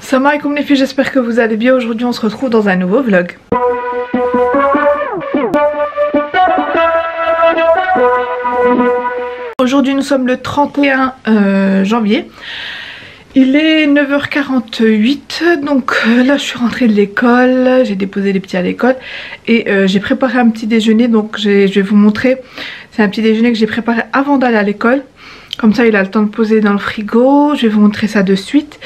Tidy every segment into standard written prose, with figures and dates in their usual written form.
Salam alaikum les filles, j'espère que vous allez bien. Aujourd'hui on se retrouve dans un nouveau vlog. Aujourd'hui nous sommes le 31 janvier. Il est 9h48, donc là je suis rentrée de l'école, j'ai déposé les petits à l'école et j'ai préparé un petit déjeuner, donc je vais vous montrer. C'est un petit déjeuner que j'ai préparé avant d'aller à l'école, comme ça il a le temps de poser dans le frigo. Je vais vous montrer ça de suite.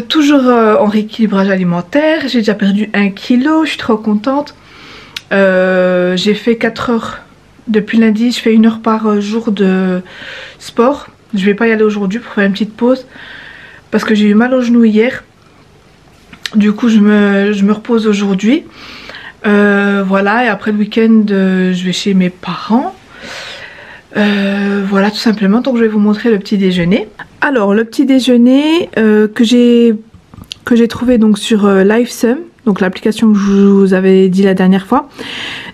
Toujours en rééquilibrage alimentaire, j'ai déjà perdu 1 kg, je suis trop contente. J'ai fait 4 heures depuis lundi, je fais 1 heure par jour de sport. Je vais pas y aller aujourd'hui pour faire une petite pause parce que j'ai eu mal au genou hier. Du coup je me repose aujourd'hui. Voilà, et après le week-end je vais chez mes parents. Voilà tout simplement, donc je vais vous montrer le petit déjeuner. Alors le petit déjeuner que j'ai trouvé donc sur Livesum, donc l'application que je vous avais dit la dernière fois.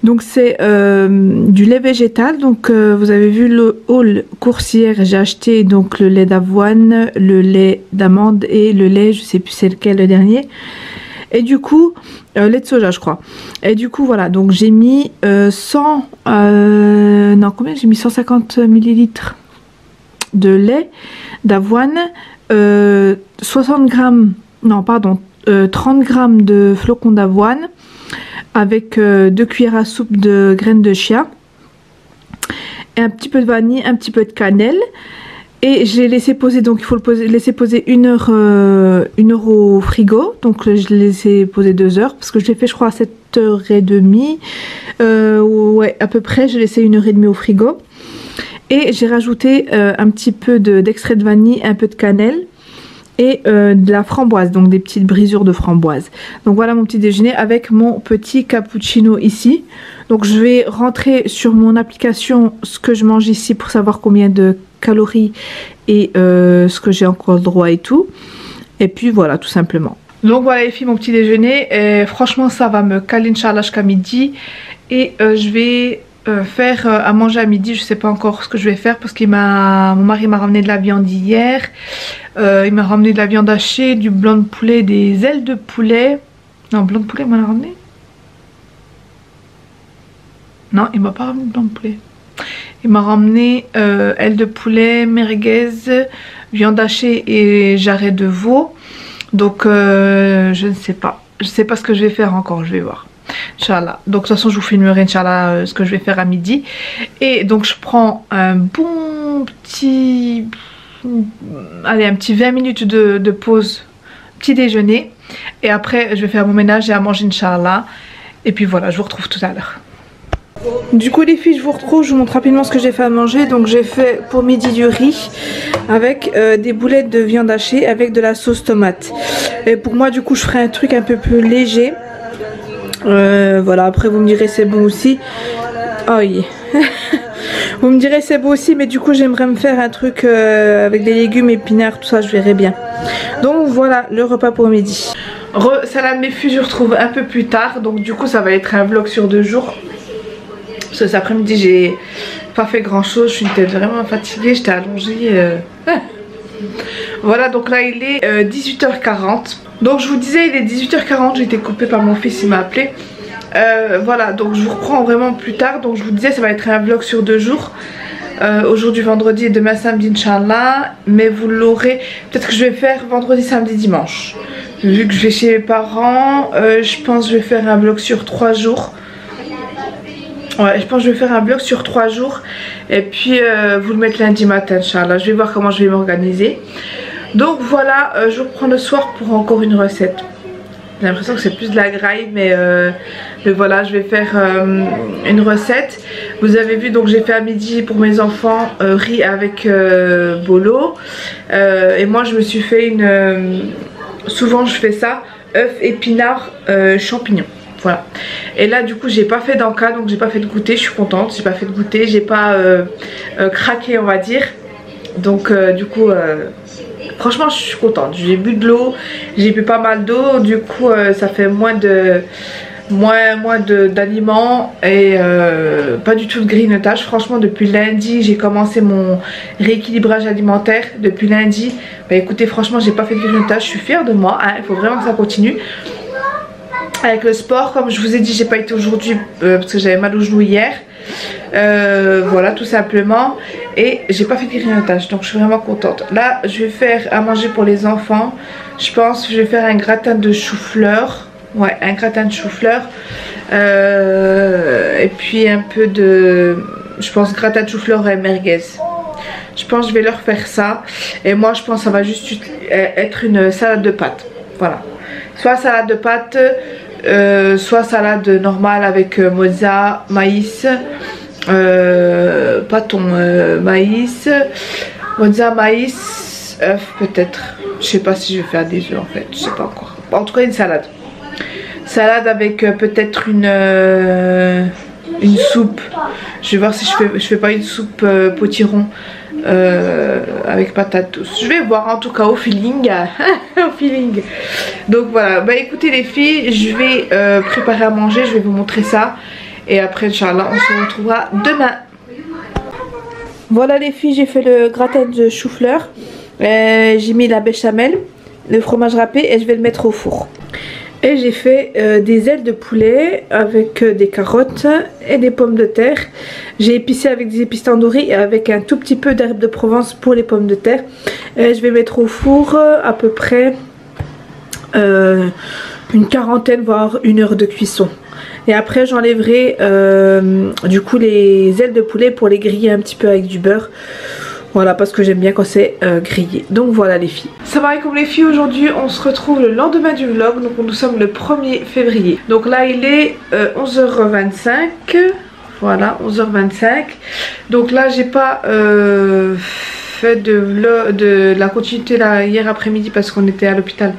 Donc c'est du lait végétal, donc vous avez vu le haul coursière, j'ai acheté donc le lait d'avoine, le lait d'amande et le lait, je sais plus c'est lequel le dernier. Et du coup, lait de soja je crois. Et du coup voilà, donc j'ai mis 150 millilitres de lait d'avoine, 60 grammes, non pardon, 30 grammes de flocons d'avoine avec 2 cuillères à soupe de graines de chia et un petit peu de vanille, un petit peu de cannelle. Et je l'ai laissé poser, donc il faut laisser poser 1 heure au frigo. Donc je l'ai laissé poser 2 heures parce que je l'ai fait je crois à 7h30. Ouais à peu près, j'ai laissé 1h30 au frigo. Et j'ai rajouté un petit peu d'extrait de vanille, un peu de cannelle et de la framboise, donc des petites brisures de framboise. Donc voilà mon petit déjeuner avec mon petit cappuccino ici. Donc je vais rentrer sur mon application ce que je mange ici pour savoir combien de calories et ce que j'ai encore le droit et tout. Et puis voilà tout simplement. Donc voilà les filles, mon petit déjeuner. Et franchement ça va me caler Inch'Allah jusqu'à midi. Et je vais faire à manger à midi. Je sais pas encore ce que je vais faire parce que mon mari m'a ramené de la viande hier. Il m'a ramené de la viande hachée, du blanc de poulet, des ailes de poulet. Non, blanc de poulet il m'en a ramené. Non, il m'a pas ramené de blanc de poulet. Il m'a ramené ailes de poulet, merguez, viande hachée et jarret de veau. Donc je ne sais pas. Je sais pas ce que je vais faire encore, je vais voir. Inch'Allah. Donc de toute façon je vous filmerai Inch'Allah ce que je vais faire à midi. Et donc je prends un bon petit... Allez, un petit 20 minutes de pause, petit déjeuner. Et après je vais faire mon ménage et à manger Inch'Allah. Et puis voilà, je vous retrouve tout à l'heure. Du coup les filles, je vous retrouve, je vous montre rapidement ce que j'ai fait à manger. Donc j'ai fait pour midi du riz avec des boulettes de viande hachée avec de la sauce tomate. Et pour moi du coup je ferai un truc un peu plus léger. Voilà, après vous me direz c'est bon aussi. Oh yeah. Vous me direz c'est beau aussi, mais du coup j'aimerais me faire un truc avec des légumes, épinards, tout ça, je verrai bien. Donc voilà le repas pour midi. Salam mes filles, je retrouve un peu plus tard. Donc du coup ça va être un vlog sur 2 jours. Parce que cet après-midi j'ai pas fait grand chose, je suis vraiment fatiguée, j'étais allongée. Voilà, donc là il est 18h40. Donc je vous disais il est 18h40, j'ai été coupée par mon fils, il m'a appelé. Voilà, donc je vous reprends vraiment plus tard. Donc je vous disais ça va être un vlog sur 2 jours. Aujourd'hui vendredi et demain samedi Inch'Allah. Mais vous l'aurez, peut-être que je vais faire vendredi, samedi, dimanche. Vu que je vais chez mes parents, je pense que je vais faire un vlog sur 3 jours. Ouais, je pense que je vais faire un vlog sur 3 jours. Et puis vous le mettre lundi matin Inch'Allah. Je vais voir comment je vais m'organiser. Donc voilà, je vous reprends le soir pour encore une recette. J'ai l'impression que c'est plus de la graille, mais voilà, je vais faire une recette. Vous avez vu, donc j'ai fait à midi pour mes enfants riz avec bolo. Et moi je me suis fait souvent je fais ça, œufs, épinards, champignons. Voilà. Et là du coup j'ai pas fait d'enca, donc j'ai pas fait de goûter, je suis contente. J'ai pas fait de goûter, j'ai pas craqué on va dire. Donc du coup franchement je suis contente. J'ai bu de l'eau, j'ai bu pas mal d'eau, du coup ça fait moins de moins d'aliments et pas du tout de grignotage. Franchement, depuis lundi j'ai commencé mon rééquilibrage alimentaire. Depuis lundi, bah écoutez, franchement j'ai pas fait de grignotage. Je suis fière de moi, hein. Il faut vraiment que ça continue. Avec le sport, comme je vous ai dit, j'ai pas été aujourd'hui parce que j'avais mal au genou hier. Voilà, tout simplement. Et j'ai pas fait de grignotage, donc je suis vraiment contente. Là je vais faire à manger pour les enfants. Je pense que je vais faire un gratin de chou-fleur. Ouais, un gratin de chou-fleur. Et puis un peu de... Je pense gratin de chou-fleur et merguez. Je pense que je vais leur faire ça. Et moi je pense que ça va juste être une salade de pâtes. Voilà. Soit salade de pâtes, soit salade normale avec mozza, maïs, maïs, mozza, maïs, œuf peut-être. Je sais pas si je vais faire des œufs en fait, je sais pas encore. En tout cas une salade. Salade avec peut-être une soupe. Je vais voir si je fais pas une soupe potiron avec patates douces. Je vais voir en tout cas au feeling. Au feeling. Donc voilà, bah écoutez les filles, je vais préparer à manger, je vais vous montrer ça. Et après Inch'Allah on se retrouvera demain. Voilà les filles, j'ai fait le gratin de chou-fleur. J'ai mis la béchamel, le fromage râpé et je vais le mettre au four. Et j'ai fait des ailes de poulet avec des carottes et des pommes de terre. J'ai épicé avec des épices tandoori et avec un tout petit peu d'herbe de Provence pour les pommes de terre. Et je vais mettre au four à peu près une quarantaine voire 1 heure de cuisson. Et après j'enlèverai du coup les ailes de poulet pour les griller un petit peu avec du beurre. Voilà, parce que j'aime bien quand c'est grillé. Donc voilà les filles. Salam alaikum les filles, aujourd'hui on se retrouve le lendemain du vlog. Donc nous sommes le 1er février. Donc là il est 11h25. Voilà, 11h25. Donc là j'ai pas fait de la continuité là hier après-midi parce qu'on était à l'hôpital.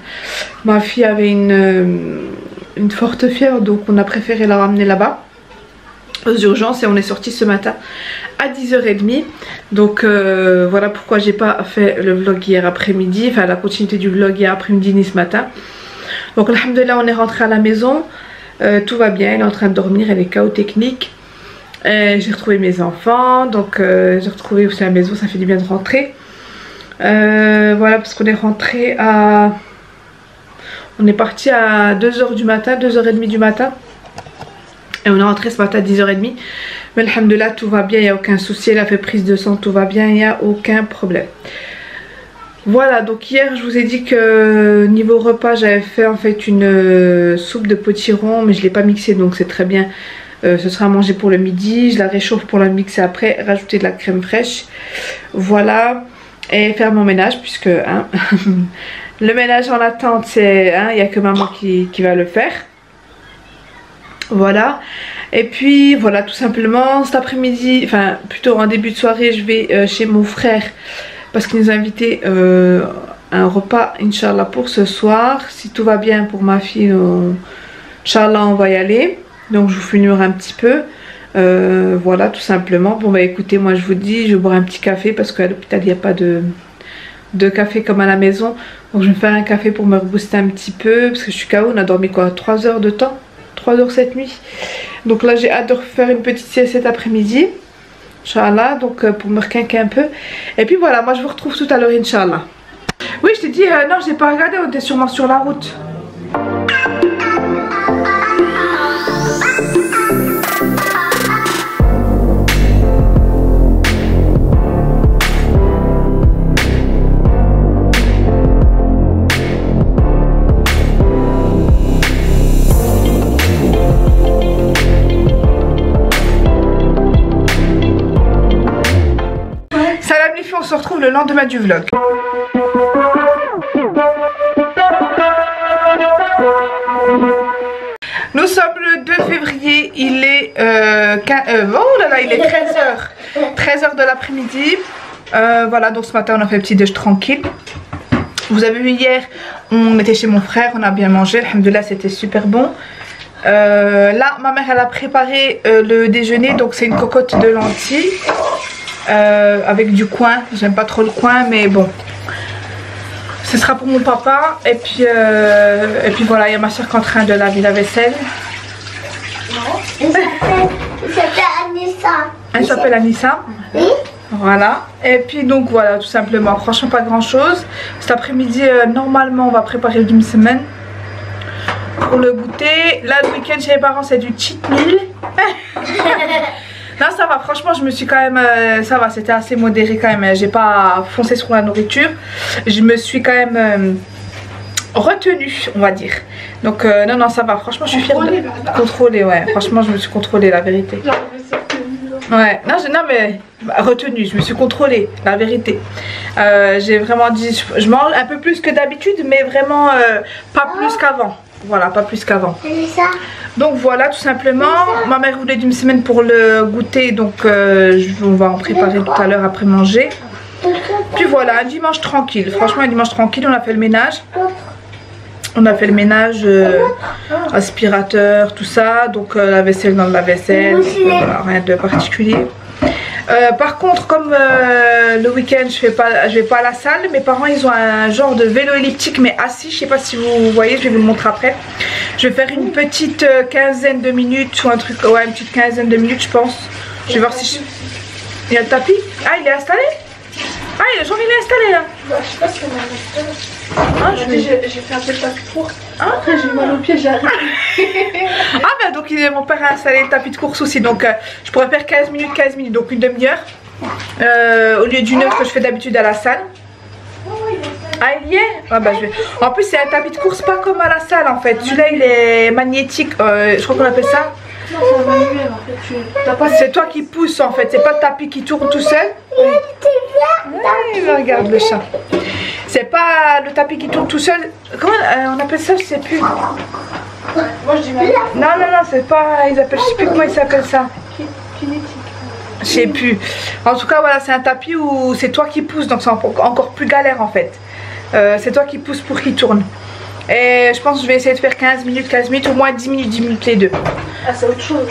Ma fille avait une forte fièvre, donc on a préféré la ramener là-bas aux urgences et on est sorti ce matin à 10h30. Donc voilà pourquoi j'ai pas fait le vlog hier après-midi, enfin la continuité du vlog hier après-midi ni ce matin. Donc alhamdoulilah on est rentré à la maison, tout va bien, elle est en train de dormir, elle est KO technique. J'ai retrouvé mes enfants, donc j'ai retrouvé aussi la maison, ça fait du bien de rentrer. Voilà parce qu'on est rentré à... On est parti à 2h du matin, 2h30 du matin. Et on est rentré ce matin à 10h30. Mais alhamdoulilah tout va bien, il n'y a aucun souci. Elle a fait prise de sang, tout va bien, il n'y a aucun problème. Voilà, donc hier je vous ai dit que niveau repas j'avais fait en fait une soupe de potiron. Mais je ne l'ai pas mixée donc c'est très bien. Ce sera à manger pour le midi. Je la réchauffe pour la mixer après. Rajouter de la crème fraîche. Voilà. Et faire mon ménage puisque... Hein, le ménage en attente c'est... Il n'y a que maman qui va le faire. Voilà, et puis voilà tout simplement cet après-midi, enfin plutôt en début de soirée je vais chez mon frère parce qu'il nous a invité un repas Inch'Allah pour ce soir. Si tout va bien pour ma fille, Inch'Allah on va y aller, donc je vous filmerai un petit peu. Voilà tout simplement. Bon bah écoutez, moi je vous dis, je vais boire un petit café parce qu'à l'hôpital il n'y a pas de café comme à la maison, donc je vais me faire un café pour me rebooster un petit peu parce que je suis KO. On a dormi quoi, 3 heures de temps, 3 heures cette nuit. Donc là j'ai hâte de refaire une petite sieste cet après-midi Inch'Allah, donc pour me requinquer un peu. Et puis voilà, moi je vous retrouve tout à l'heure Inch'Allah. Oui je t'ai dit, non j'ai pas regardé, on était sûrement sur la route. On se retrouve le lendemain du vlog. Nous sommes le 2 février, il est oh là là, il est 13h de l'après-midi. Voilà, donc ce matin on a fait un petit déj tranquille. Vous avez vu hier, on était chez mon frère, on a bien mangé, alhamdoulilah c'était super bon. Là ma mère elle a préparé le déjeuner, donc c'est une cocotte de lentilles. Avec du coin, j'aime pas trop le coin mais bon ce sera pour mon papa. Et puis voilà, il y a ma soeur qui est en train de laver la vaisselle. Elle s'appelle Anissa. Elle s'appelle Anissa. Oui. Voilà. Et puis donc voilà, tout simplement. Franchement, pas grand chose. Cet après-midi, normalement, on va préparer le demi-semaine pour le goûter. Là, le week-end chez les parents, c'est du cheat meal. Non, ça va, franchement, je me suis quand même, ça va, c'était assez modéré quand même, j'ai pas foncé sur la nourriture, je me suis quand même retenue, on va dire. Donc non, ça va, franchement, je suis fière de contrôler, ouais, franchement, je me suis contrôlée, la vérité. Ouais, non, mais retenue, je me suis contrôlée, la vérité. J'ai vraiment dit, je mange un peu plus que d'habitude, mais vraiment pas plus qu'avant. Voilà, pas plus qu'avant. Donc voilà, tout simplement. Ma mère voulait d'une semaine pour le goûter, donc on va en préparer tout à l'heure après manger. Puis voilà, un dimanche tranquille. Franchement, un dimanche tranquille, on a fait le ménage. On a fait le ménage, aspirateur, tout ça. Donc la vaisselle dans le lave-vaisselle. Voilà, rien de particulier. Par contre, comme le week-end je vais pas à la salle, mes parents ils ont un genre de vélo elliptique mais assis, je sais pas si vous voyez, je vais vous le montrer après. Je vais faire une petite quinzaine de minutes ou un truc, ouais, une petite quinzaine de minutes je pense. Je vais voir si il y a le tapis. Ah, il est installé? Ah, il est installé là. Je sais pas si on a j'ai fait un peu de tapis de course. Après j'ai eu mal au pied, j'ai arrêté. Ah bah donc mon père a installé le tapis de course aussi. Donc je pourrais faire 15 minutes, donc une demi-heure. Au lieu d'une heure que je fais d'habitude à la salle. Ah, il y est? Ah bah je vais. En plus c'est un tapis de course pas comme à la salle en fait. Celui-là il est magnétique, je crois qu'on appelle ça. Non, c'est un manuel en fait. C'est toi qui pousse en fait, c'est pas le tapis qui tourne tout seul. Ouais, regarde le chat. C'est pas le tapis qui tourne tout seul. Comment on appelle ça? Je sais plus. Moi je dis manuel. Non, c'est pas. Ils appellent, je sais plus comment ils s'appellent ça. Kinétique. Je sais plus. En tout cas, voilà, c'est un tapis où c'est toi qui pousses, donc c'est encore plus galère en fait. C'est toi qui pousses pour qu'il tourne. Et je pense que je vais essayer de faire 15 minutes, au moins 10 minutes les deux. Ah, c'est autre chose.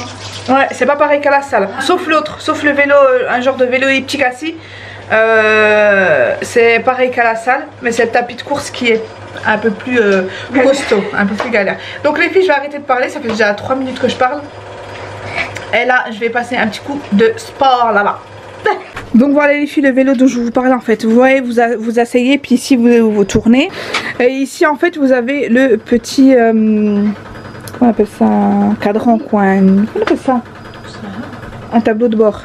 Hein. Ouais, c'est pas pareil qu'à la salle. Sauf l'autre, sauf le vélo, un genre de vélo elliptique assis. C'est pareil qu'à la salle, mais c'est le tapis de course qui est un peu plus costaud, un peu plus galère. Donc les filles, je vais arrêter de parler, ça fait déjà 3 minutes que je parle. Et là, je vais passer un petit coup de sport là-bas. Donc voilà les filles, le vélo dont je vous parlais en fait. Vous voyez, vous asseyez, puis ici vous tournez. Et ici en fait, vous avez le petit... comment on appelle ça? Un cadran quoi. Comment on appelle ça? Un tableau de bord.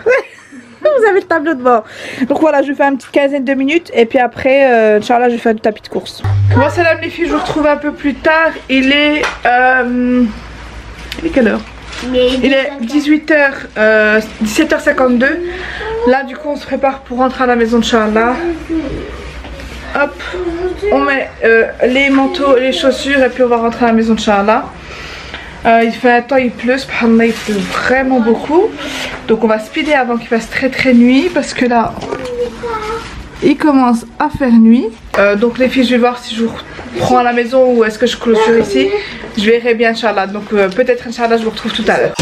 Vous avez le tableau de bord. Donc voilà, je vais faire une petite quinzaine de minutes. Et puis après, Inch'Allah, je vais faire du tapis de course. Bon salam les filles, je vous retrouve un peu plus tard. Il est quelle heure? Il est 18h, 17h52. Là du coup on se prépare pour rentrer à la maison de Inch'Allah. Hop, on met les manteaux, les chaussures et puis on va rentrer à la maison de Inch'Allah. Il fait un temps, il pleut, subhanallah, il pleut vraiment beaucoup. Donc on va speeder avant qu'il fasse très nuit parce que là il commence à faire nuit. Donc les filles, je vais voir si je vous reprends à la maison ou est-ce que je clôture ici. Je verrai bien Inch'Allah. Donc peut-être Inch'Allah je vous retrouve tout à l'heure.